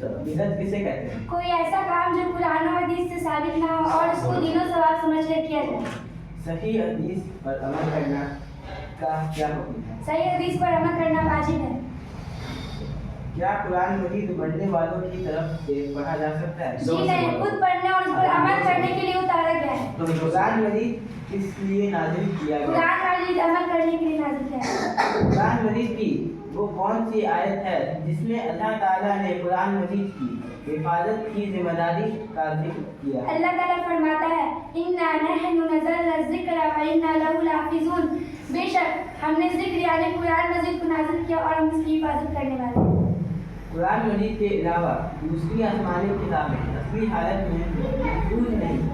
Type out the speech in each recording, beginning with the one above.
بدعت کسے کہتے ہیں؟ کوئی ایسا کام جو قرآن و حدیث سے ثابت نہ ہو اور اس کو دین و ثواب سمجھ کر کیا جائے۔ صحیح حدیث پر عمل کرنا کا کیا حکم ہے؟ صحیح حدیث پر عمل کرنا واجب ہے۔ کیا قرآن مجید پڑھنے والوں کی طرف سے پڑھا جا سکتا ہے؟ جی نہیں، خود پڑھنے اور اس پر عمل کرنے کے لیے اتارا گیا ہے۔ قرآن مجید کس لیے نازل کیا گیا؟ قرآن مجید عمل کرنے کے لیے نازل کیا ہے۔ قرآن مجید کی وہ کون سی آیت ہے جس میں اللہ تعالیٰ نے قرآن مجید کی حفاظت کی ذمہ داری کا ذکر کیا؟ اللہ تعالیٰ فرماتا ہے اِنَّا نَحْنُ نَزَّلْنَا الذِّكْرَ وَإِنَّا لَهُ لَحَافِظُونَ، بے شک ہم نے ذکر یعنی قرآن مجید کو نازل کیا اور ہم اس کی حفاظت کرنے والے ہیں۔ قرآن مجید کے علاوہ دوسری آسمانی کتابیں اصلی حالت میں محفوظ نہیں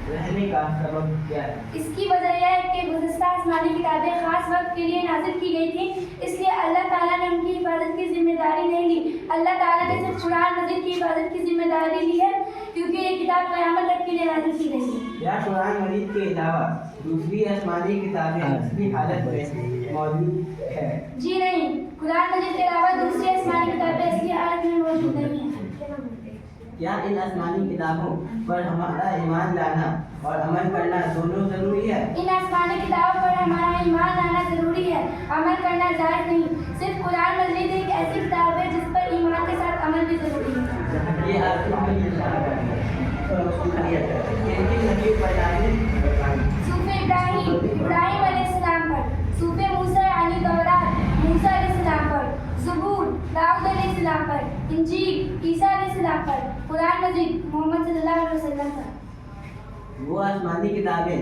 رہنے کا سبب کیا ہے؟ اس کی وجہ یہ ہے کہ گزشتہ آسمانی کتابیں خاص وقت کے لیے نازل کی گئی تھیں، اس لیے اللہ تعالیٰ نے ان کی حفاظت کی ذمہ داری نہیں لی۔ اللہ تعالیٰ نے صرف قرآن مجید کی حفاظت کی ذمہ داری لی ہے کیونکہ یہ کتاب قیامت تک کے لیے نازل کی گئی ہے۔ کیا قرآن مجید کے علاوہ دوسری آسمانی کتابیں اصلی حالت میں موجود ہے؟ جی نہیں، قرآن مجید کے علاوہ دوسری آسمانی کتابیں اصلی حالت میں موجود نہیں ہیں۔ کیا ان آسمانی کتابوں پر ہمارا ایمان لانا اور عمل کرنا دونوں ضروری ہے؟ ان آسمانی کتابوں پر ہمارا ایمان لانا ضروری ہے، عمل کرنا جائز نہیں۔ صرف قرآن مجید ایک ایسی کتاب ہے جس پر ایمان کے ساتھ عمل بھی ضروری ہے۔ یہ آپ کو صوفِ ابراہیم علیہ السلام پر، صوفِ موسیٰ یعنی تورات موسیٰ علیہ السلام پر، زبور داؤد علیہ السلام پر، انجیل عیسیٰ علیہ السلام پر، قرآن مجید محمد صلی اللہ علیہ وسلم پر۔ وہ آسمانی کتابیں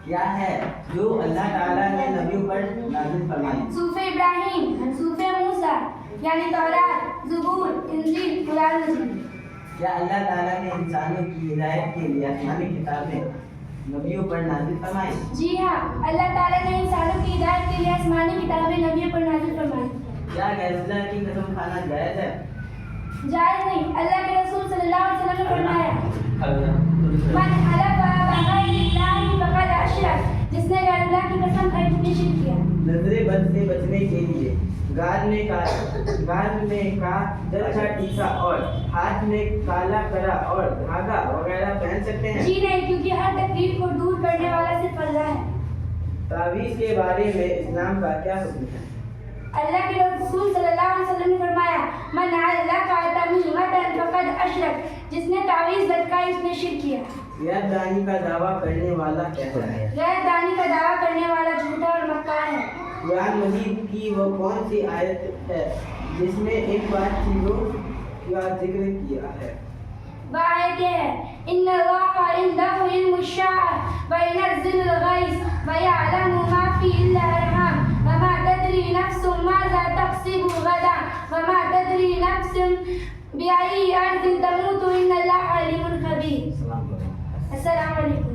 کیا ہے جو اللہ تعالیٰ نے نبیوں پر نازل فرمائی؟ صوفِ ابراہیم، صوفِ موسیٰ یعنی تورات، زبور، انجیل، قرآن مجید۔ کیا اللہ تعالیٰ نے انسانوں کی ہدایت کے لیے آسمانی کتابیں نبیوں پر نازل فرمائی؟ جی ہاں، اللہ تعالیٰ نے انسانوں کی ہدایت کے لیے آسمانی کتابیں نبیوں پر نازل فرمائی۔ کیا غیر اللہ کی قسم کھانا جائز ہے؟ جائز نہیں، اللہ کے رسول صلی اللہ علیہ وسلم نے فرمایا من حلف بغیر اللہ فقد اشرک، جس نے غیر اللہ کی قسم کھائی اس نے شرک کیا۔ نظر بد سے بچنے کے لیے گال میں کا جلچا ٹیکا اور ہاتھ میں کالا کرا اور دھاگا وغیرہ پہن سکتے ہیں؟ جی نہیں، کیونکہ ہر تکلیف کو دور کرنے والا صرف اللہ ہے۔ تعویذ کے بارے میں اسلام کا کیا حکم ہے؟ اللہ کے رسول صلی اللہ علیہ وسلم نے فرمایا من علق تمیمۃ فقد اشرک، جس نے تعویذ لٹکائی اس نے شرک کیا۔ غیر دانی کا دعویٰ کرنے والا کہتا ہے؟ غیر دانی کا دعویٰ کرنے والا جھوٹا اور مکار ہے۔ قرآن مجید کی وہ کون سی آیت ہے جس میں ان پانچ چیزوں کا ذکر کیا ہے؟ وہ آیت یہ ہے ان اللہ عنده علم الساعة وينزل الغیث ويعلم ما في الارحام وما تدری نفس ماذا تکسب غدا وما تدری نفس بأي ارض تموت ان اللہ علیم خبیر۔ السلام علیکم۔